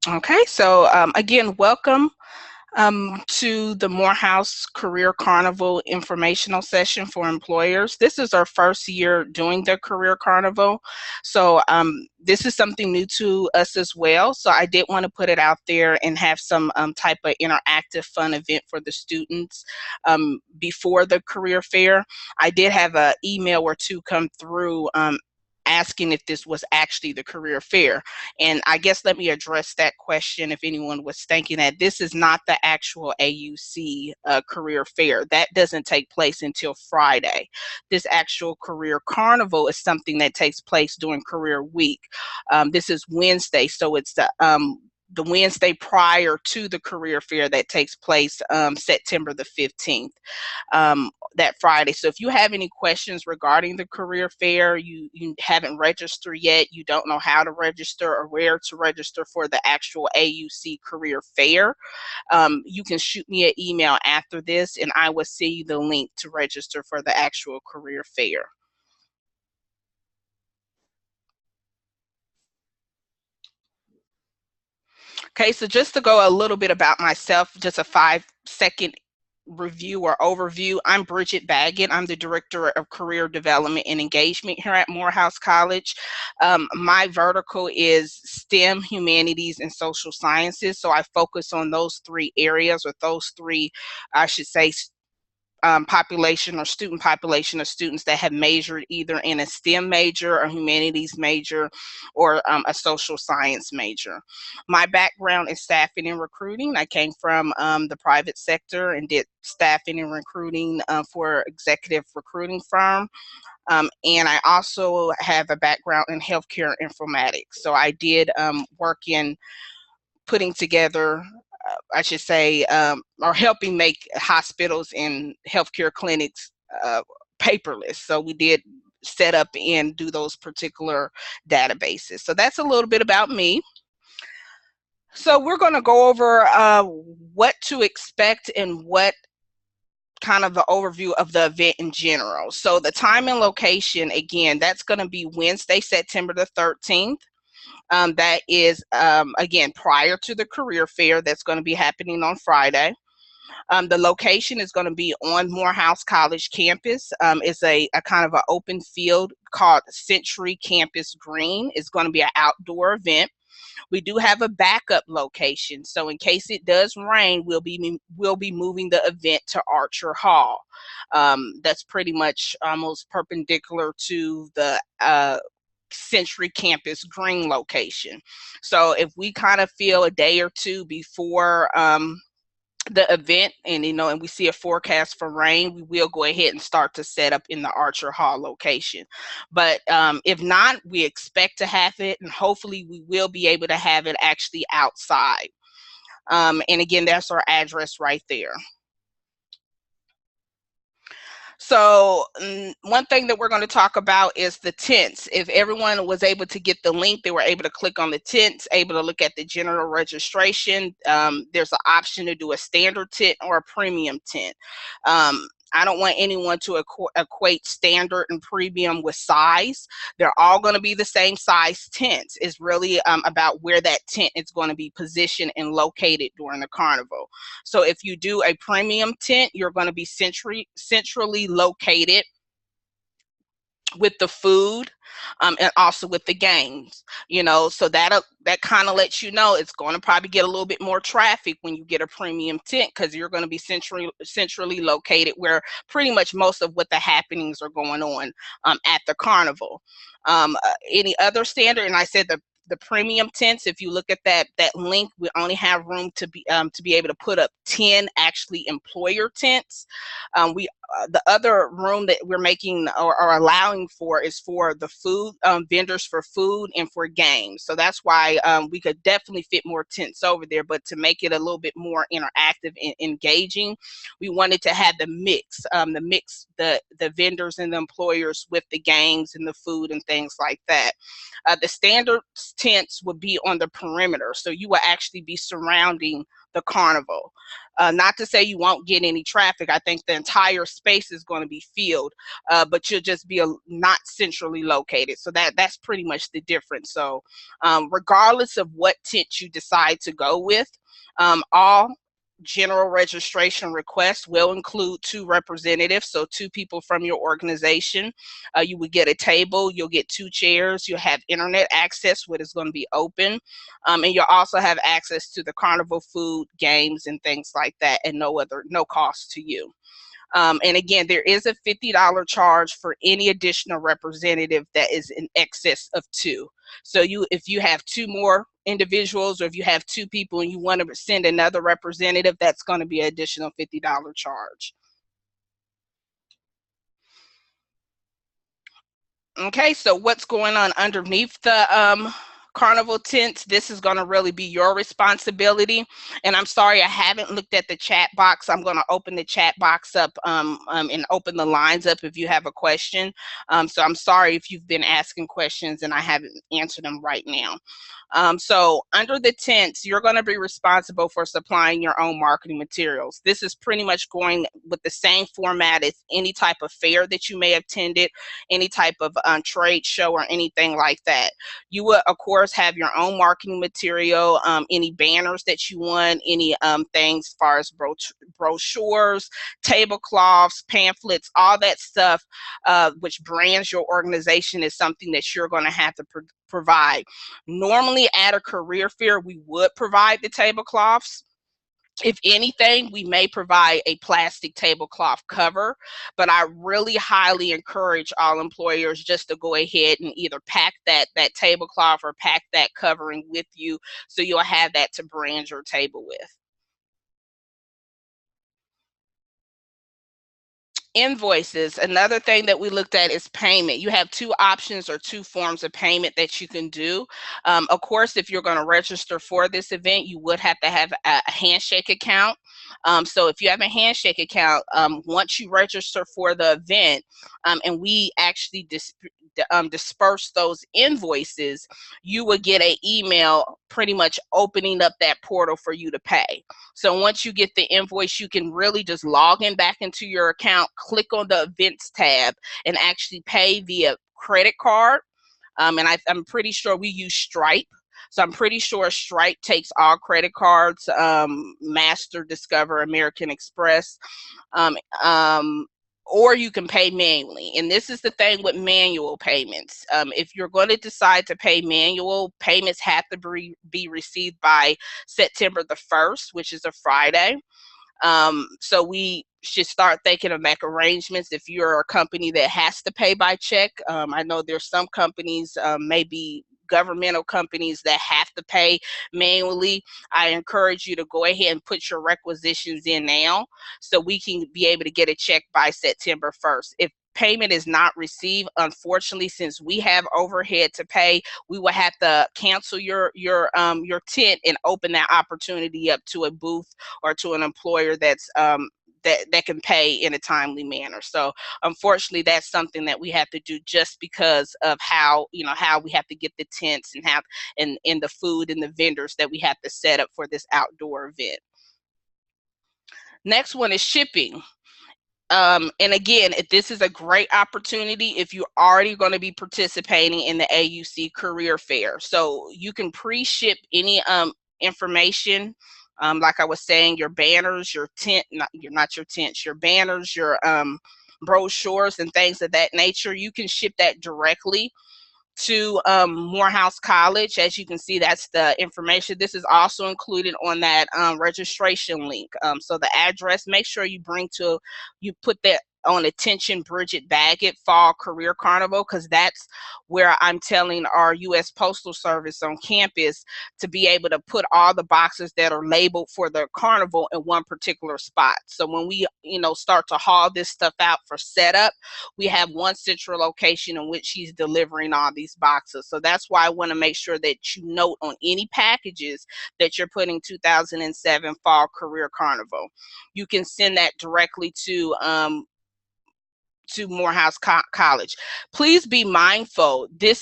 Okay, so again, welcome to the Morehouse Career Carnival informational session for employers. This is our first year doing the Career Carnival, so this is something new to us as well. So I did want to put it out there and have some type of interactive fun event for the students before the career fair. I did have an email or two come through asking if this was actually the career fair. And I guess let me address that question if anyone was thinking that this is not the actual AUC career fair. That doesn't take place until Friday. This actual career carnival is something that takes place during career week. This is Wednesday, so it's the Wednesday prior to the career fair that takes place September the 15th, that Friday. So if you have any questions regarding the career fair, you haven't registered yet, you don't know how to register or where to register for the actual AUC career fair, you can shoot me an email after this and I will send you the link to register for the actual career fair. Okay, so just to go a little bit about myself, just a 5-second review or overview. I'm Bridget Baggett. I'm the Director of Career Development and Engagement here at Morehouse College. My vertical is STEM, Humanities, and Social Sciences. So I focus on those three areas, or those three, I should say, population or student population of students that have majored either in a STEM major, a humanities major, or a social science major. My background is staffing and recruiting. I came from the private sector and did staffing and recruiting for executive recruiting firm. And I also have a background in healthcare informatics. So I did work in putting together, I should say, or helping make hospitals and healthcare clinics paperless. So we did set up and do those particular databases. So that's a little bit about me. So we're going to go over what to expect and what kind of the overview of the event in general. So the time and location, again, that's going to be Wednesday, September the 13th. That is, again, prior to the career fair that's going to be happening on Friday. The location is going to be on Morehouse College campus. It's a kind of an open field called Century Campus Green. It's going to be an outdoor event. We do have a backup location, so in case it does rain, we'll be moving the event to Archer Hall. That's pretty much almost perpendicular to the Century Campus Green location. So if we kind of feel a day or two before the event, and and we see a forecast for rain, we will go ahead and start to set up in the Archer Hall location. But if not, we expect to have it, and hopefully we will be able to have it actually outside. And again, that's our address right there. So one thing that we're going to talk about is the tents. If everyone was able to get the link, they were able to click on the tents, able to look at the general registration. There's an option to do a standard tent or a premium tent. I don't want anyone to equate standard and premium with size. They're all going to be the same size tents. It's really about where that tent is going to be positioned and located during the carnival. So if you do a premium tent, you're going to be centrally located with the food, and also with the games, so that kind of lets it's going to probably get a little bit more traffic when you get a premium tent, because you're going to be centrally located where pretty much most of what the happenings are going on at the carnival. Any other standard, and I said the premium tents, if you look at that link, we only have room to be able to put up 10 actually employer tents. We The other room that we're making or allowing for is for the food vendors, for food and for games. So that's why we could definitely fit more tents over there. But to make it a little bit more interactive and engaging, we wanted to have the vendors and the employers with the games and the food and things like that. The standard tents would be on the perimeter, so you will actually be surrounding the carnival. Not to say you won't get any traffic. I think the entire space is going to be filled, but you'll just be not centrally located. So that's pretty much the difference. So regardless of what tent you decide to go with, all general registration requests will include 2 representatives, so 2 people from your organization. You would get a table, you'll get 2 chairs, you'll have internet access, what is going to be open, and you'll also have access to the carnival food, games, and things like that, and no cost to you. And again, there is a $50 charge for any additional representative that is in excess of 2. So if you have 2 more individuals, or if you have 2 people and you want to send another representative, that's going to be an additional $50 charge. Okay, so what's going on underneath the carnival tents? This is going to really be your responsibility. And I'm sorry I haven't looked at the chat box. I'm going to open the chat box up and open the lines up if you have a question. So I'm sorry if you've been asking questions and I haven't answered them right now. So under the tents, you're going to be responsible for supplying your own marketing materials. This is pretty much going with the same format as any type of fair that you may have attended, any type of trade show or anything like that. You will, of course, have your own marketing material, any banners that you want, any things as far as brochures, tablecloths, pamphlets, all that stuff which brands your organization is something that you're going to have to provide. Normally at a career fair, we would provide the tablecloths. If anything, we may provide a plastic tablecloth cover, but I really highly encourage all employers just to go ahead and either pack that tablecloth or pack that covering with you, so you'll have that to brand your table with. Invoices. Another thing that we looked at is payment. You have 2 options or 2 forms of payment that you can do. Of course, if you're going to register for this event, you would have to have a handshake account. So if you have a handshake account, once you register for the event, and we actually disperse those invoices, you would get an email pretty much opening up that portal for you to pay. So once you get the invoice, you can really just log in back into your account, click on the events tab, and actually pay via credit card. And I'm pretty sure we use Stripe. So I'm pretty sure Stripe takes all credit cards, Master, Discover, American Express, or you can pay manually. And this is the thing with manual payments. If you're going to decide to pay manual, payments have to be received by September the 1st, which is a Friday. So we should start thinking of make arrangements if you're a company that has to pay by check. I know there's some companies, maybe governmental companies, that have to pay manually. I encourage you to go ahead and put your requisitions in now so we can be able to get a check by September 1st. If payment is not received, unfortunately, since we have overhead to pay, we will have to cancel your tent and open that opportunity up to a booth or to an employer that's that can pay in a timely manner. So unfortunately, that's something that we have to do just because of how we have to get the tents and have and the food and the vendors that we have to set up for this outdoor event. Next one is shipping. And again, this is a great opportunity if you're already going to be participating in the AUC Career Fair. So you can pre-ship any information, like I was saying, your banners, your tent, not your tents, your banners, your brochures and things of that nature. You can ship that directly to Morehouse College. As you can see, that's the information. This is also included on that registration link. So the address, make sure you put that on attention Bridget Baggett Fall Career Carnival, because that's where I'm telling our U.S. Postal Service on campus to be able to put all the boxes that are labeled for the carnival in one particular spot. So when we start to haul this stuff out for setup, we have one central location in which he's delivering all these boxes. So that's why I want to make sure that you note on any packages that you're putting 2007 Fall Career Carnival. You can send that directly to to Morehouse College. Please be mindful. Do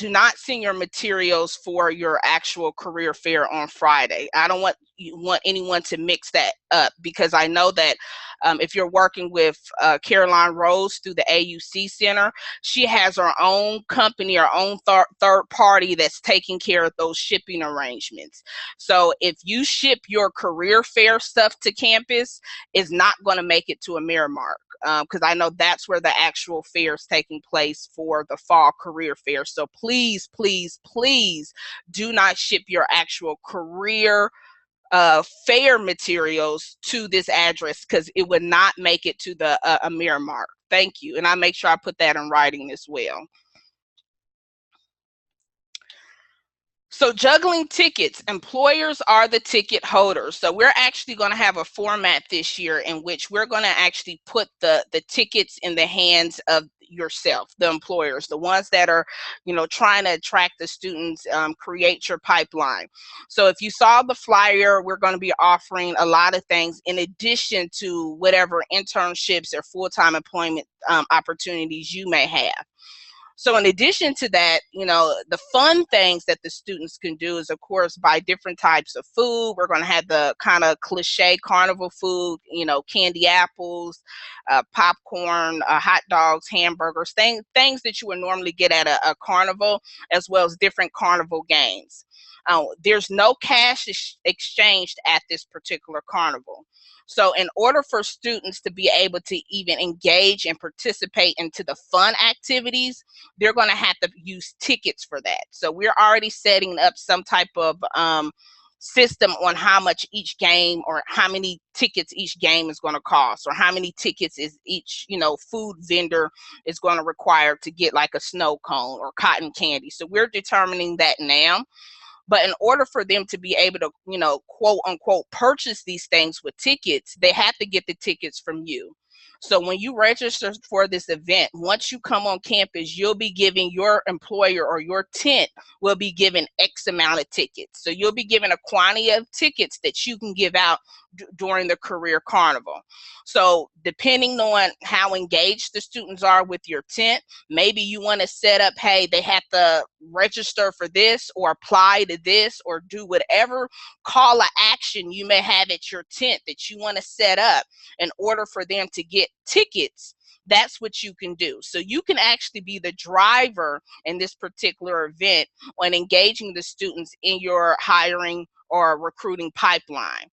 not send your materials for your actual career fair on Friday. I don't want anyone to mix that up, because I know that if you're working with Caroline Rose through the AUC Center, she has her own company, her own third party that's taking care of those shipping arrangements. So if you ship your career fair stuff to campus, it's not going to make it to a Miramar, because I know that's where the actual fair is taking place for the fall career fair. So please, please, please do not ship your actual career fair materials to this address, because it would not make it to the a Miramar. Thank you. And I make sure I put that in writing as well. So juggling tickets, employers are the ticket holders. So we're actually going to have a format this year in which we're going to actually put the tickets in the hands of yourself, the employers, the ones that are, trying to attract the students, create your pipeline. So if you saw the flyer, we're going to be offering a lot of things in addition to whatever internships or full-time employment opportunities you may have. So in addition to that, the fun things that the students can do is, of course, buy different types of food. We're going to have the kind of cliche carnival food, candy apples, popcorn, hot dogs, hamburgers, things that you would normally get at a carnival, as well as different carnival games. There's no cash exchanged at this particular carnival. So in order for students to be able to even engage and participate into the fun activities, they're going to have to use tickets for that. So we're already setting up some type of system on how much each game, or how many tickets each game is going to cost, or how many tickets is each food vendor is going to require to get like a snow cone or cotton candy. So we're determining that now. But in order for them to be able to, quote unquote, purchase these things with tickets, they have to get the tickets from you. So when you register for this event, once you come on campus, you'll be giving your employer, or your tent will be given X amount of tickets. So you'll be given a quantity of tickets that you can give out during the career carnival. So depending on how engaged the students are with your tent, maybe you want to set up, hey, they have to register for this, or apply to this, or do whatever call to action you may have at your tent that you want to set up in order for them to get tickets. That's what you can do. So you can actually be the driver in this particular event on engaging the students in your hiring or recruiting pipeline.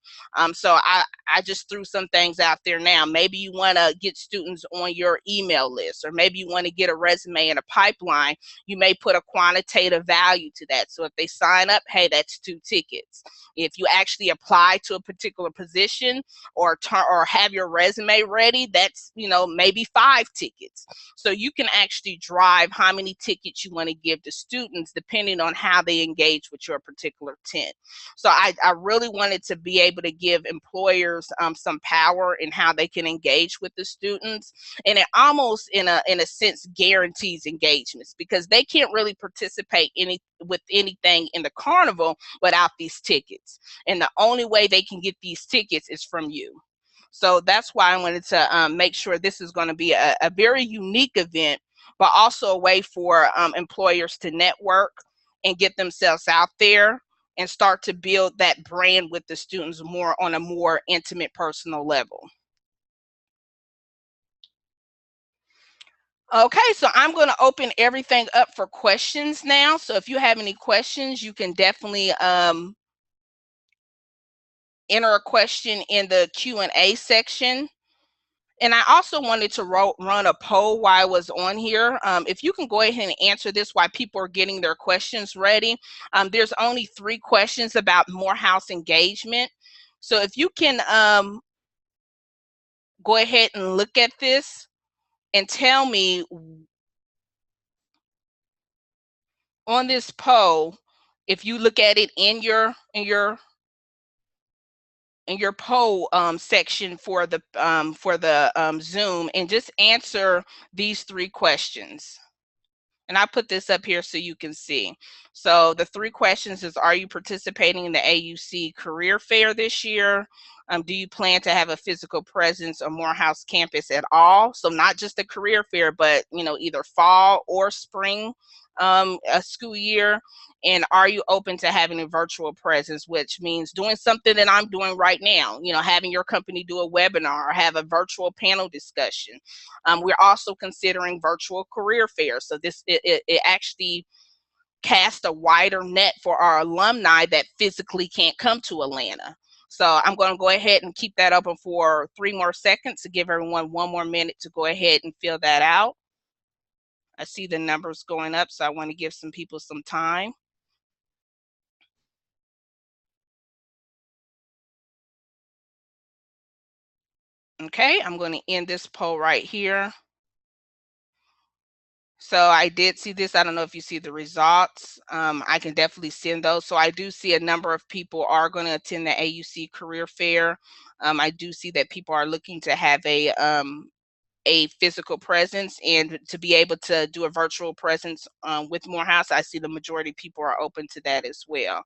So I just threw some things out there now. Maybe you want to get students on your email list, or maybe you want to get a resume in a pipeline. You may put a quantitative value to that. So if they sign up, hey, that's 2 tickets. If you actually apply to a particular position, or have your resume ready, that's maybe 5 tickets. So you can actually drive how many tickets you want to give to students depending on how they engage with your particular tent. So I really wanted to be able to give employers some power in how they can engage with the students, and it almost in a sense guarantees engagements, because they can't really participate with anything in the carnival without these tickets, and the only way they can get these tickets is from you. So that's why I wanted to make sure this is going to be a very unique event, but also a way for employers to network and get themselves out there and start to build that brand with the students more on a more intimate, personal level. Okay, so I'm going to open everything up for questions now. So if you have any questions, you can definitely enter a question in the Q&A section. And I also wanted to run a poll while I was on here. If you can go ahead and answer this while people are getting their questions ready. There's only 3 questions about Morehouse engagement. So if you can go ahead and look at this and tell me on this poll, if you look at it in your poll section for the Zoom, and just answer these 3 questions. And I put this up here so you can see. So the 3 questions is, are you participating in the AUC career fair this year? Do you plan to have a physical presence on Morehouse campus at all? So not just the career fair, but either fall or spring a school year. And are you open to having a virtual presence, which means doing something that I'm doing right now, having your company do a webinar or have a virtual panel discussion. We're also considering virtual career fairs. So it actually cast a wider net for our alumni that physically can't come to Atlanta. So I'm going to go ahead and keep that open for 3 more seconds to give everyone 1 more minute to go ahead and fill that out. I see the numbers going up, so I want to give some people some time. Okay, I'm going to end this poll right here. So I did see this. I don't know if you see the results. I can definitely send those. So I do see a number of people are going to attend the AUC Career Fair. I do see that people are looking to have a physical presence and to be able to do a virtual presence with Morehouse. I see the majority of people are open to that as well.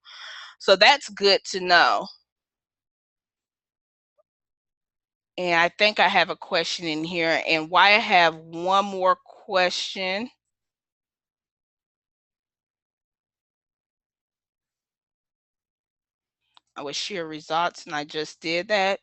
So that's good to know. And I think I have a question in here, and why I have one more question. I will share results, and I just did that.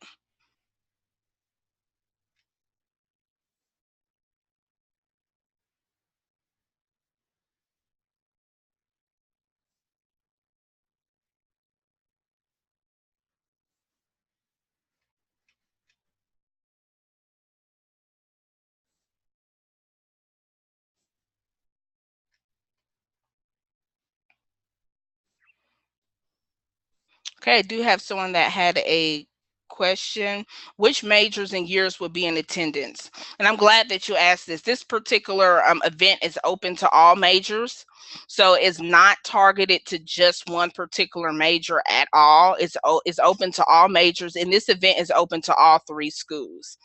Okay, I do have someone that had a question. Which majors and years will be in attendance? And I'm glad that you asked this. This particular event is open to all majors. So it's not targeted to just one particular major at all. It's open to all majors, and this event is open to all 3 schools.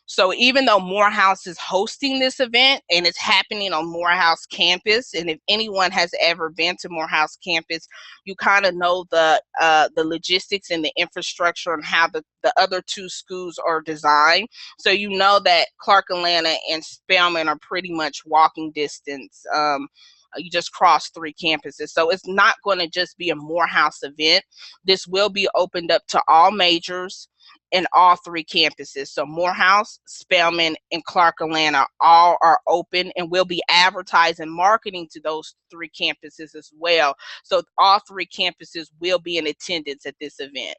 So even though Morehouse is hosting this event and it's happening on Morehouse campus, and if anyone has ever been to Morehouse campus, you kind of know the logistics and the infrastructure and how the other 2 schools are designed. So you know that Clark Atlanta and Spelman are pretty much walking distance. You just cross 3 campuses. So it's not going to just be a Morehouse event. This will be opened up to all majors in all 3 campuses. So Morehouse, Spelman, and Clark Atlanta all are open, and we'll be advertising marketing to those 3 campuses as well. So all 3 campuses will be in attendance at this event.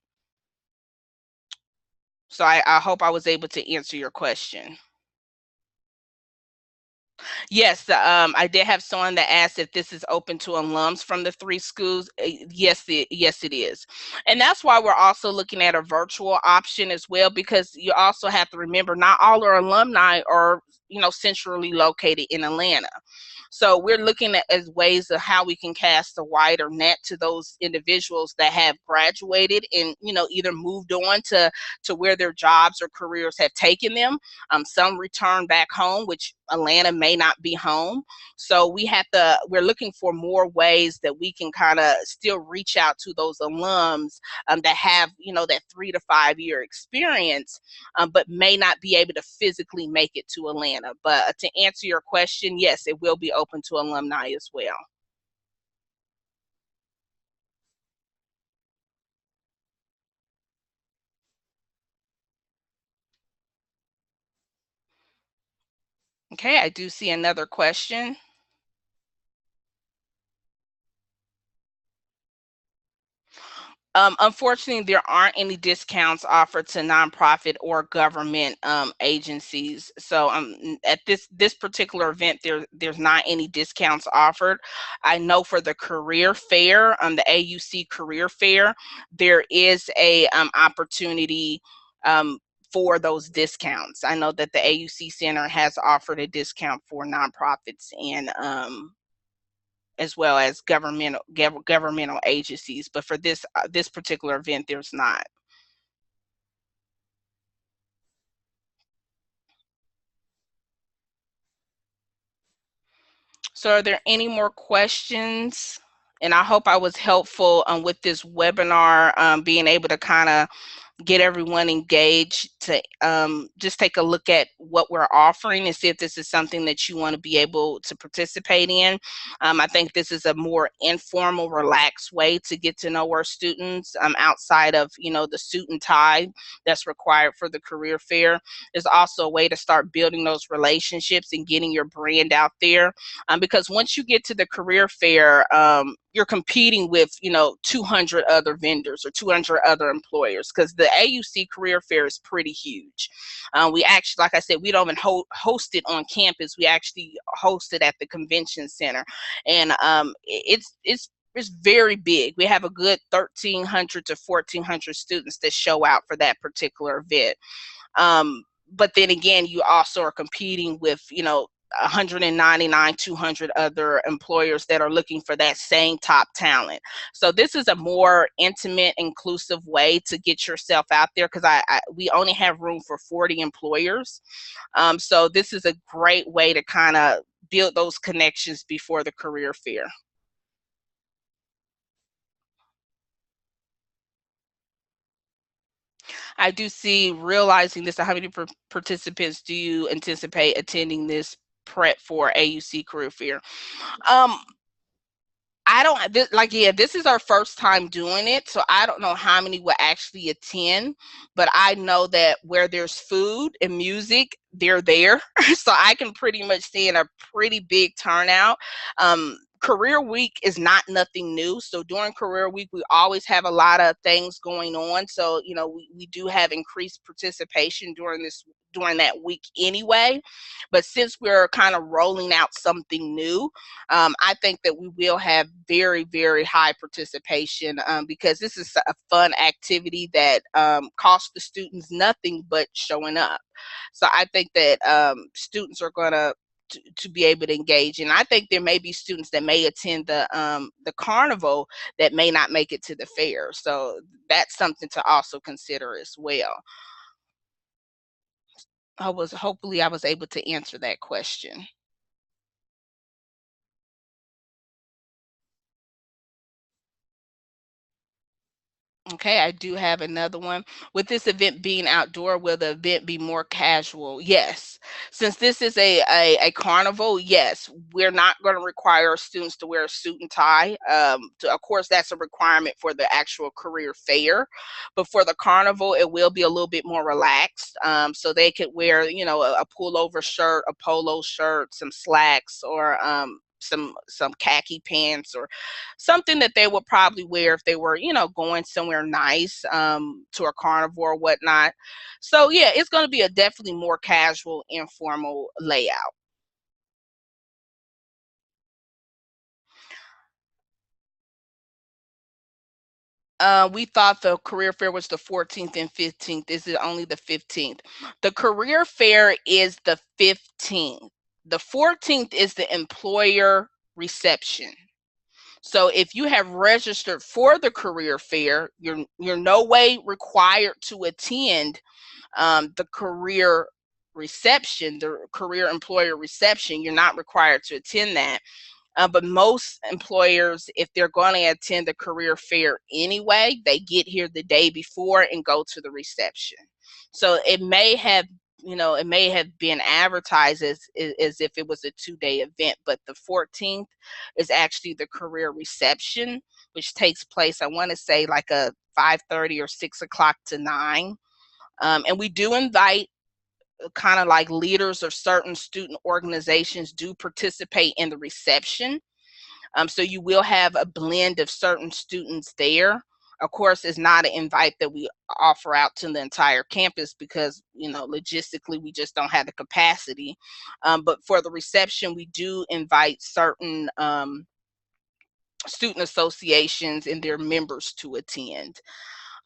So I hope I was able to answer your question. Yes, I did have someone that asked if this is open to alums from the 3 schools. Yes, it is. And that's why we're also looking at a virtual option as well, because you also have to remember not all our alumni are, centrally located in Atlanta. So we're looking at as ways of how we can cast a wider net to those individuals that have graduated and, either moved on to where their jobs or careers have taken them. Some return back home, which Atlanta may not be home. So we're looking for more ways that we can kind of still reach out to those alums that have, that 3 to 5 year experience, but may not be able to physically make it to Atlanta. But to answer your question, yes, it will be open to alumni as well. Okay, I do see another question. Unfortunately, there aren't any discounts offered to nonprofit or government agencies. So at this particular event, there's not any discounts offered. I know for the career fair, the AUC career fair, there is a opportunity for those discounts. I know that the AUC Center has offered a discount for nonprofits and as well as governmental agencies, but for this particular event, there's not. So, are there any more questions? And I hope I was helpful with this webinar, being able to kind of get everyone engaged to just take a look at what we're offering and see if this is something that you want to be able to participate in. I think this is a more informal, relaxed way to get to know our students outside of, the suit and tie that's required for the career fair. There's also a way to start building those relationships and getting your brand out there. Because once you get to the career fair, you're competing with 200 other vendors or 200 other employers, because the AUC career fair is pretty huge. We actually, like I said, we don't even host it on campus. We actually host it at the convention center, and it's very big. We have a good 1,300 to 1,400 students that show out for that particular event. But then again, you also are competing with 199, 200 other employers that are looking for that same top talent. So this is a more intimate, inclusive way to get yourself out there, because we only have room for 40 employers. So this is a great way to kind of build those connections before the career fair. I do see, realizing this, how many participants do you anticipate attending this prep for AUC career fair? Um, I don't like, yeah, this is our first time doing it, so I don't know how many will actually attend, but I know that where there's food and music, they're there. So I can pretty much see in a pretty big turnout. Career week is not nothing new. So during career week, we always have a lot of things going on. So, we do have increased participation during that week anyway. But since we're kind of rolling out something new, I think that we will have very, very high participation, because this is a fun activity that costs the students nothing but showing up. So I think that students are going to be able to engage. And I think there may be students that may attend the carnival that may not make it to the fair. So that's something to also consider as well. Hopefully I was able to answer that question. Okay, I do have another one. With this event being outdoor, will the event be more casual? Yes. Since this is a carnival, yes, we're not going to require students to wear a suit and tie. Of course, that's a requirement for the actual career fair. But for the carnival, it will be a little bit more relaxed. So they could wear, a pullover shirt, a polo shirt, some slacks, or some khaki pants, or something that they would probably wear if they were, going somewhere nice, to a carnival or whatnot. So yeah, it's going to be a definitely more casual, informal layout. We thought the career fair was the 14th and 15th. Is it only the 15th? The career fair is the 15th. The 14th is the employer reception. So if you have registered for the career fair, you're no way required to attend the career reception, the career employer reception. You're not required to attend that. But most employers, if they're going to attend the career fair anyway, they get here the day before and go to the reception. So it may have been advertised as if it was a 2-day event, but the 14th is actually the career reception, which takes place, I want to say, like a 5:30 or 6 o'clock to 9. And we do invite kind of like leaders of certain student organizations do participate in the reception. So you will have a blend of certain students there. Of course, it's not an invite that we offer out to the entire campus, because, logistically, we just don't have the capacity. But for the reception, we do invite certain student associations and their members to attend.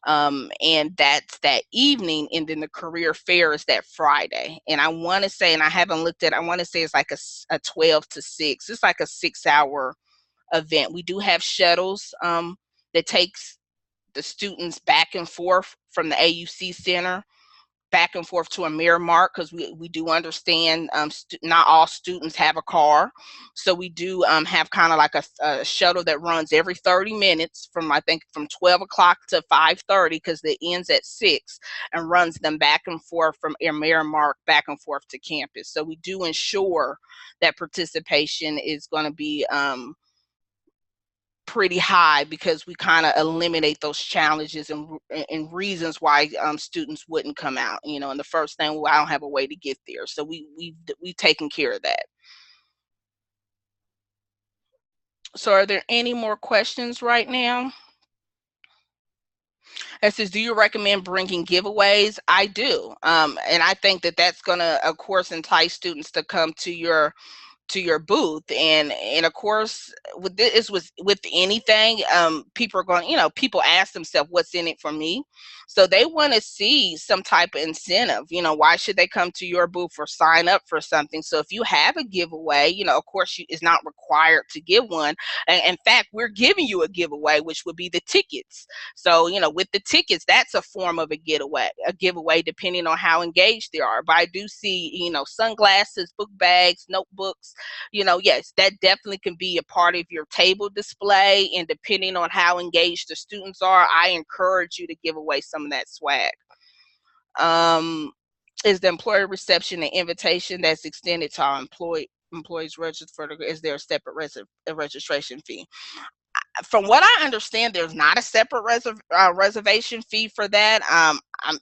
And that's that evening, and then the career fair is that Friday. And I want to say, and I haven't looked at, I want to say it's like a 12 to 6. It's like a 6-hour event. We do have shuttles that takes the students back and forth from the AUC center back and forth to a mirror mark, because we do understand not all students have a car. So we do have kind of like a shuttle that runs every 30 minutes from, I think, from 12 o'clock to 5:30, because it ends at 6, and runs them back and forth from a mirror mark back and forth to campus. So we do ensure that participation is going to be pretty high, because we kind of eliminate those challenges and reasons why students wouldn't come out. And the first thing, well, I don't have a way to get there. So we've taken care of that. So are there any more questions right now? It says, do you recommend bringing giveaways? I do. And I think that that's going to, of course, entice students to come to your booth. And of course, with this, with anything, people are going, people ask themselves, what's in it for me? So they want to see some type of incentive. Why should they come to your booth or sign up for something? So if you have a giveaway, of course, it's not required to give one. And in fact, we're giving you a giveaway, which would be the tickets. So with the tickets, that's a form of a giveaway, depending on how engaged they are. But I do see, sunglasses, book bags, notebooks. Yes, that definitely can be a part of your table display. And depending on how engaged the students are, I encourage you to give away some of that swag. Is the employer reception an invitation that's extended to our employees registered for is there a separate registration fee? From what I understand, there's not a separate reservation fee for that. I'm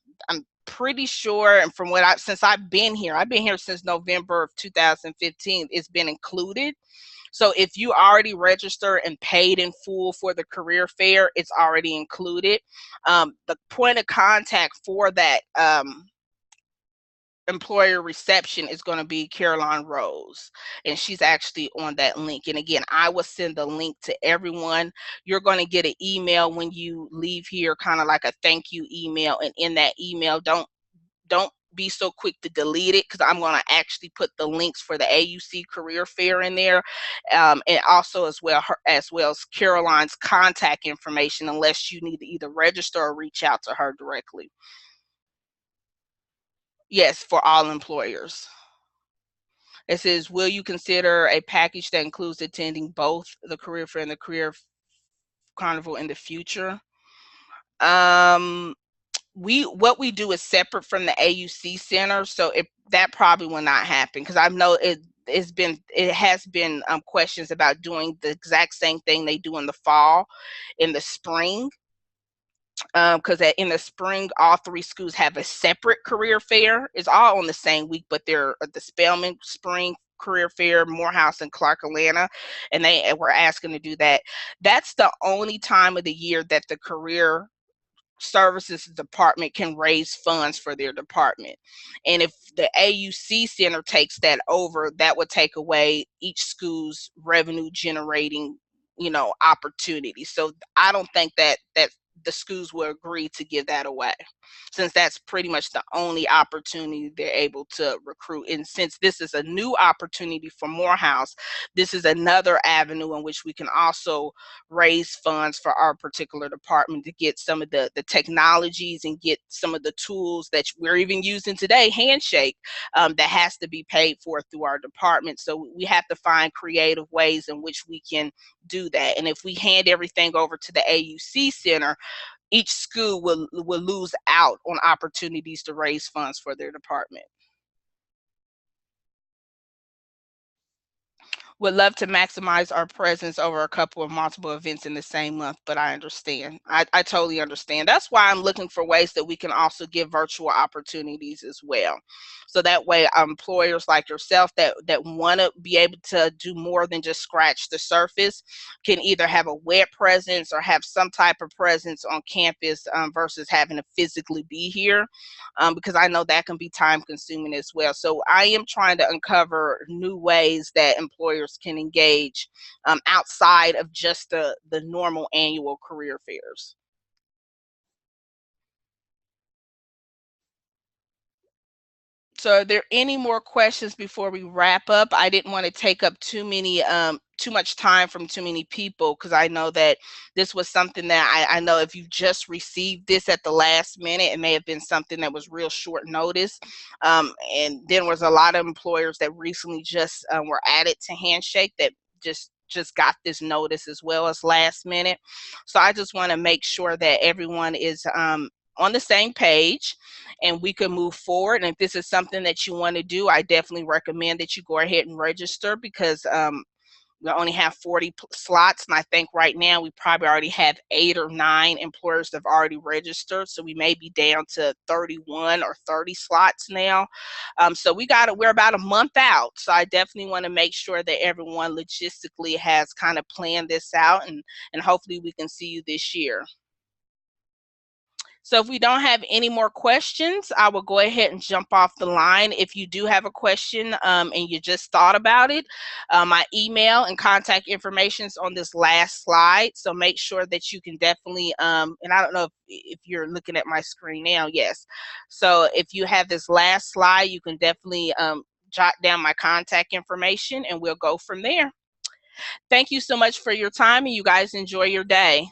pretty sure, and from what since I've been here since November of 2015, it's been included. So if you already registered and paid in full for the career fair, it's already included. The point of contact for that employer reception is going to be Caroline Rose, and she's actually on that link. And again, I will send the link to everyone. You're going to get an email when you leave here, kind of like a thank you email. And in that email, don't be so quick to delete it, because I'm going to actually put the links for the AUC career fair in there, and also as well as Caroline's contact information, unless you need to either register or reach out to her directly. Yes, for all employers. It says, will you consider a package that includes attending both the career fair and the career carnival in the future? What we do is separate from the AUC center, so that probably will not happen, because I know it has been questions about doing the exact same thing they do in the fall, in the spring. Because in the spring, all 3 schools have a separate career fair. It's all on the same week, but they're the Spelman Spring Career Fair, Morehouse, and Clark Atlanta, and they were asking to do that. That's the only time of the year that the career services department can raise funds for their department. And if the AUC center takes that over, that would take away each school's revenue generating, opportunity. So I don't think that the schools will agree to give that away, since that's pretty much the only opportunity they're able to recruit. And since this is a new opportunity for Morehouse, this is another avenue in which we can also raise funds for our particular department to get some of the technologies and get some of the tools that we're even using today, Handshake, that has to be paid for through our department. So we have to find creative ways in which we can do that. And if we hand everything over to the AUC center, each school will lose out on opportunities to raise funds for their department. Would love to maximize our presence over a couple of multiple events in the same month, but I understand. I totally understand. That's why I'm looking for ways that we can also give virtual opportunities as well. So that way, employers like yourself that want to be able to do more than just scratch the surface can either have a web presence or have some type of presence on campus, versus having to physically be here, because I know that can be time consuming as well. So I am trying to uncover new ways that employers can engage, outside of just the normal annual career fairs. So are there any more questions before we wrap up? I didn't want to take up too much time from too many people, because I know that this was something that I know if you just received this at the last minute, it may have been something that was real short notice. And then was a lot of employers that recently just were added to Handshake that just got this notice as well as last minute. So I just want to make sure that everyone is on the same page and we can move forward. And if this is something that you want to do, I definitely recommend that you go ahead and register, because we only have 40 slots, and I think right now we probably already have 8 or 9 employers that have already registered, so we may be down to 31 or 30 slots now. So we're about a month out, so I definitely want to make sure that everyone logistically has kind of planned this out, and hopefully we can see you this year. So if we don't have any more questions, I will go ahead and jump off the line. If you do have a question and you just thought about it, my email and contact information is on this last slide. So make sure that you can definitely, and I don't know if you're looking at my screen now, yes. So if you have this last slide, you can definitely jot down my contact information and we'll go from there. Thank you so much for your time, and you guys enjoy your day.